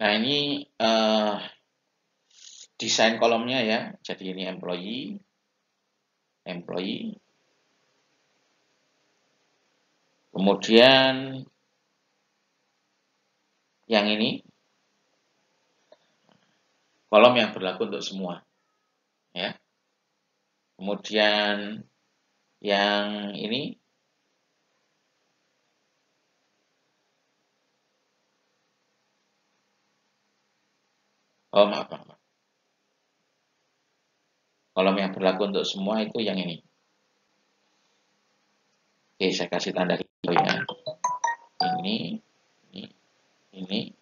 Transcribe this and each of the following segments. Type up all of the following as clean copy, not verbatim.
Nah, ini desain kolomnya ya. Jadi ini employee. Kemudian yang ini kolom yang berlaku untuk semua, ya. Kemudian yang ini maaf. Kolom yang berlaku untuk semua itu yang ini. Oke, saya kasih tanda hijau ya. Ini.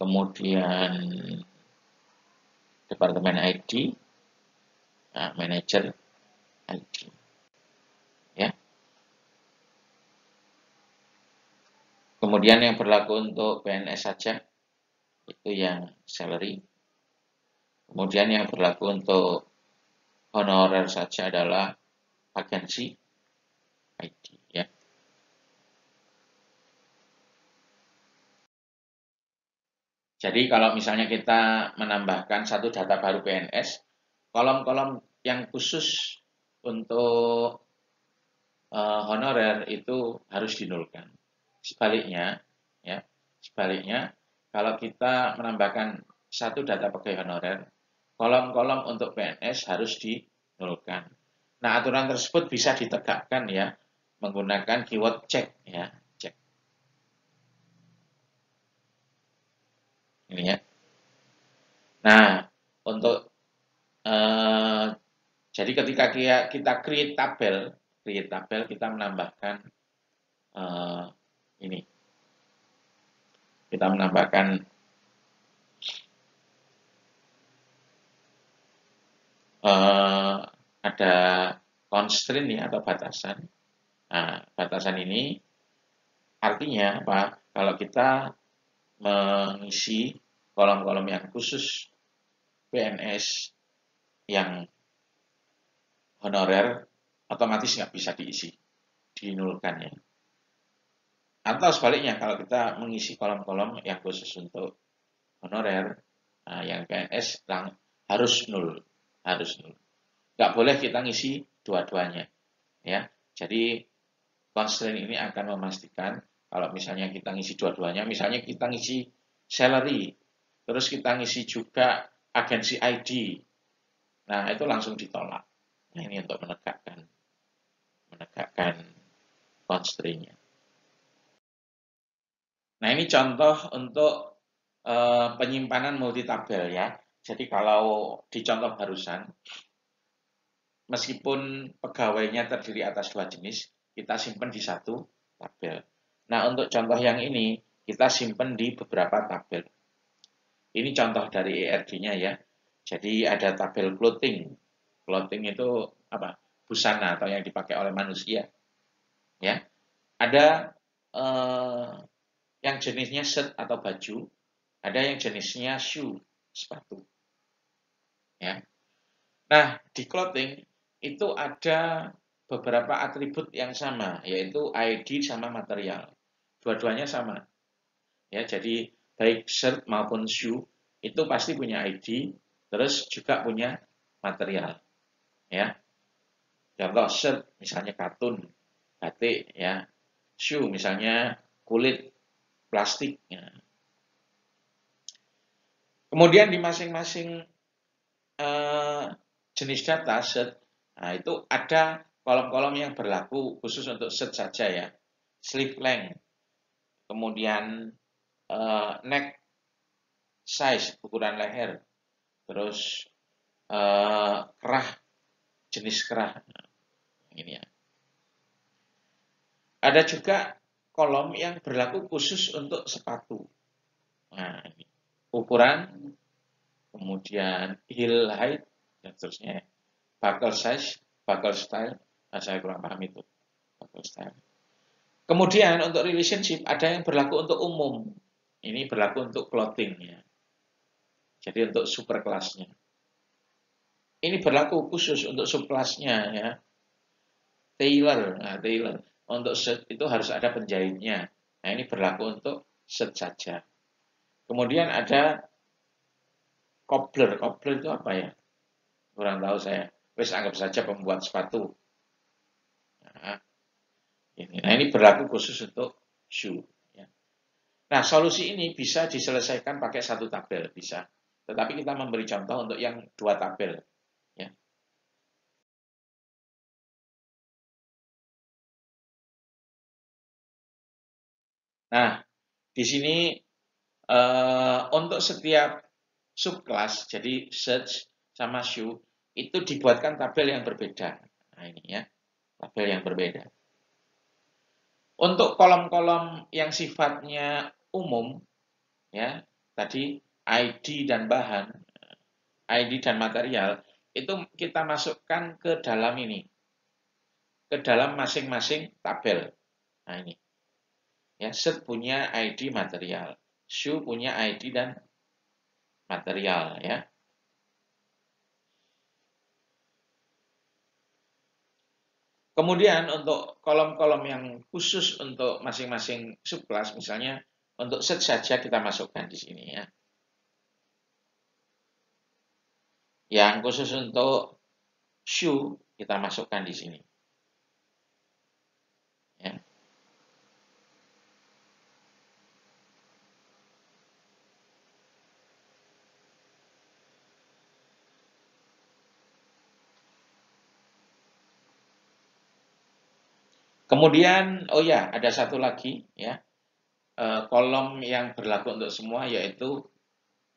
Kemudian departemen ID, nah, manajer ID, ya. Kemudian yang berlaku untuk PNS saja itu yang salary. Kemudian yang berlaku untuk honorer saja adalah agensi ID, ya. Jadi kalau misalnya kita menambahkan satu data baru PNS, kolom-kolom yang khusus untuk honorer itu harus dinulkan. Sebaliknya, ya, kalau kita menambahkan satu data pegawai honorer, kolom-kolom untuk PNS harus dinulkan. Nah, aturan tersebut bisa ditegakkan ya menggunakan keyword check ya, cek. Ini ya. Nah, untuk jadi ketika kita create tabel kita menambahkan ini. Kita menambahkan ada constraint ya atau batasan. Nah, batasan ini artinya apa? Kalau kita mengisi kolom-kolom yang khusus PNS yang honorer, otomatis nggak bisa diisi, dinulkan ya. Atau sebaliknya, kalau kita mengisi kolom-kolom yang khusus untuk honorer, nah, yang PNS harus nul. Nggak boleh kita ngisi dua-duanya, ya. Jadi constraint ini akan memastikan kalau misalnya kita ngisi dua-duanya, misalnya kita ngisi salary, terus kita ngisi juga agensi ID, nah itu langsung ditolak. Nah, ini untuk menegakkan constraint-nya. Nah, ini contoh untuk penyimpanan multitabel ya. Jadi kalau di contoh barusan, meskipun pegawainya terdiri atas dua jenis, kita simpan di satu tabel. Nah, untuk contoh yang ini, kita simpan di beberapa tabel. Ini contoh dari ERG-nya ya. Jadi ada tabel clothing. Clothing itu apa? Busana atau yang dipakai oleh manusia. Ya. Ada yang jenisnya shirt atau baju, ada yang jenisnya shoe, sepatu. Ya. Nah, di clothing itu ada beberapa atribut yang sama, yaitu ID sama material. Dua-duanya sama. Ya, jadi baik shirt maupun shoe itu pasti punya ID, terus juga punya material. Ya. Contoh shirt misalnya katun, batik ya. Shoe misalnya kulit, plastik ya. Kemudian di masing-masing jenis data set, nah itu ada kolom-kolom yang berlaku khusus untuk set saja ya. Sleeve length, kemudian neck size, ukuran leher, terus kerah, jenis kerah. Nah, ini ya. Ada juga kolom yang berlaku khusus untuk sepatu. Nah, ini. Ukuran, kemudian heel height, dan seterusnya. Buckle size, buckle style, nah, saya kurang paham itu. Buckle style. Kemudian untuk relationship ada yang berlaku untuk umum. Ini berlaku untuk clothing ya. Jadi untuk super kelasnya. Ini berlaku khusus untuk subkelasnya ya. Tailor, nah, tailor. Untuk set itu harus ada penjahitnya. Nah, ini berlaku untuk set saja. Kemudian ada cobbler. Cobbler itu apa ya? Kurang tahu saya. Wes anggap saja pembuat sepatu. Nah, ini berlaku khusus untuk shoe. Ya. Nah, solusi ini bisa diselesaikan pakai satu tabel, bisa. Tetapi kita memberi contoh untuk yang dua tabel. Ya. Nah, di sini untuk setiap subclass, jadi search sama shoe, itu dibuatkan tabel yang berbeda. Nah, ini ya, tabel yang berbeda. Untuk kolom-kolom yang sifatnya umum, ya, tadi ID dan bahan, ID dan material, itu kita masukkan ke dalam ini, ke dalam masing-masing tabel. Nah, ini. Ya, set punya ID material, shoe punya ID dan material, ya. Kemudian untuk kolom-kolom yang khusus untuk masing-masing subclass, misalnya untuk set saja kita masukkan di sini, ya. Yang khusus untuk shoe kita masukkan di sini. Ya. Kemudian, oh ya, ada satu lagi, ya, kolom yang berlaku untuk semua yaitu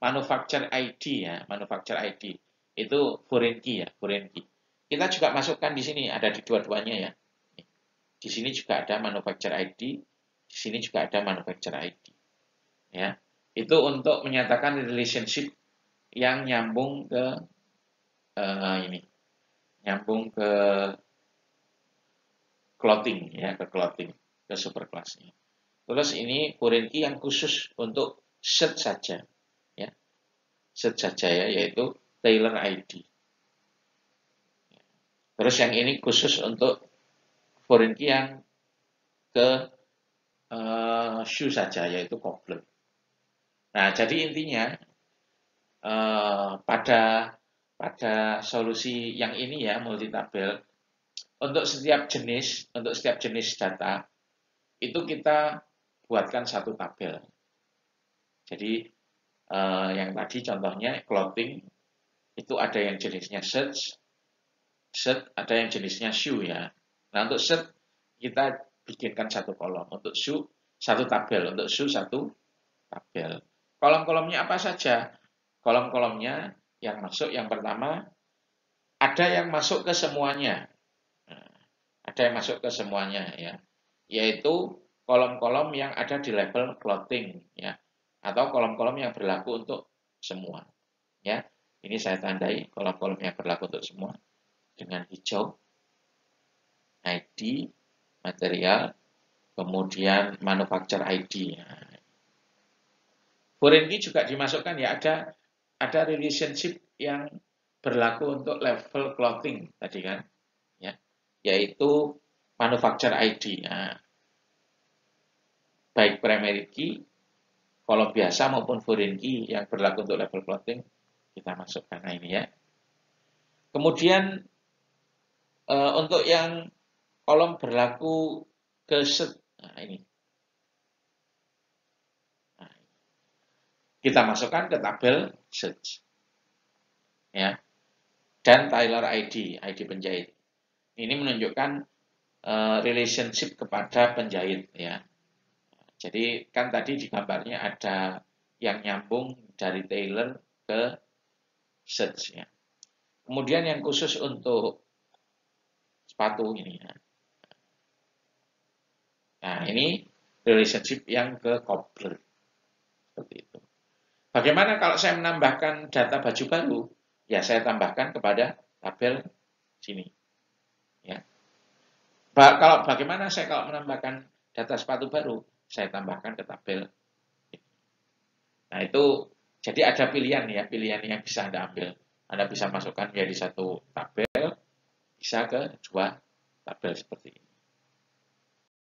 manufacturer ID, ya, manufacturer ID itu foreign key, ya, foreign key. Kita juga masukkan di sini, ada di dua-duanya, ya. Di sini juga ada manufacturer ID, di sini juga ada manufacturer ID, ya. Itu untuk menyatakan relationship yang nyambung ke ini, nyambung ke clothing, ya, ke clothing, ke superclassnya. Terus ini foreign key yang khusus untuk shirt saja, ya, shirt saja, ya, yaitu tailor ID. Terus yang ini khusus untuk foreign key yang ke shoe saja, yaitu cobbler. Nah, jadi intinya pada solusi yang ini, ya, multi tabel, untuk setiap jenis data itu kita buatkan satu tabel. Jadi yang tadi contohnya clothing itu ada yang jenisnya shirt ada yang jenisnya shoe, ya. Nah, untuk shirt kita bikinkan satu kolom, untuk shoe satu tabel, untuk shoe satu tabel. Kolom-kolomnya apa saja? Kolom-kolomnya yang masuk yang pertama ada yang masuk ke semuanya. Nah, ada yang masuk ke semuanya, ya. Yaitu kolom-kolom yang ada di level clothing, ya. Atau kolom-kolom yang berlaku untuk semua, ya. Ini saya tandai kolom-kolom yang berlaku untuk semua dengan hijau, ID, material, kemudian manufacturer ID. Foreign key juga dimasukkan, ya, ada relationship yang berlaku untuk level clothing tadi kan, ya, yaitu manufacturer ID. Nah, baik primary key, kolom biasa maupun foreign key yang berlaku untuk level clothing kita masukkan. Nah, ini, ya. Kemudian untuk yang kolom berlaku ke set, nah, ini kita masukkan ke tabel search, ya, dan tailor ID, ID penjahit. Ini menunjukkan relationship kepada penjahit, ya. Jadi kan tadi di gambarnya ada yang nyambung dari tailor ke search, ya. Kemudian yang khusus untuk sepatu ini, ya. Nah, ini relationship yang ke cobbler seperti itu. Bagaimana kalau saya menambahkan data baju baru? Ya, saya tambahkan kepada tabel sini, ya. Kalau bagaimana saya kalau menambahkan data sepatu baru? Saya tambahkan ke tabel. Nah, itu jadi ada pilihan, ya, pilihan yang bisa Anda ambil. Anda bisa masukkan menjadi satu tabel, bisa ke dua tabel seperti ini.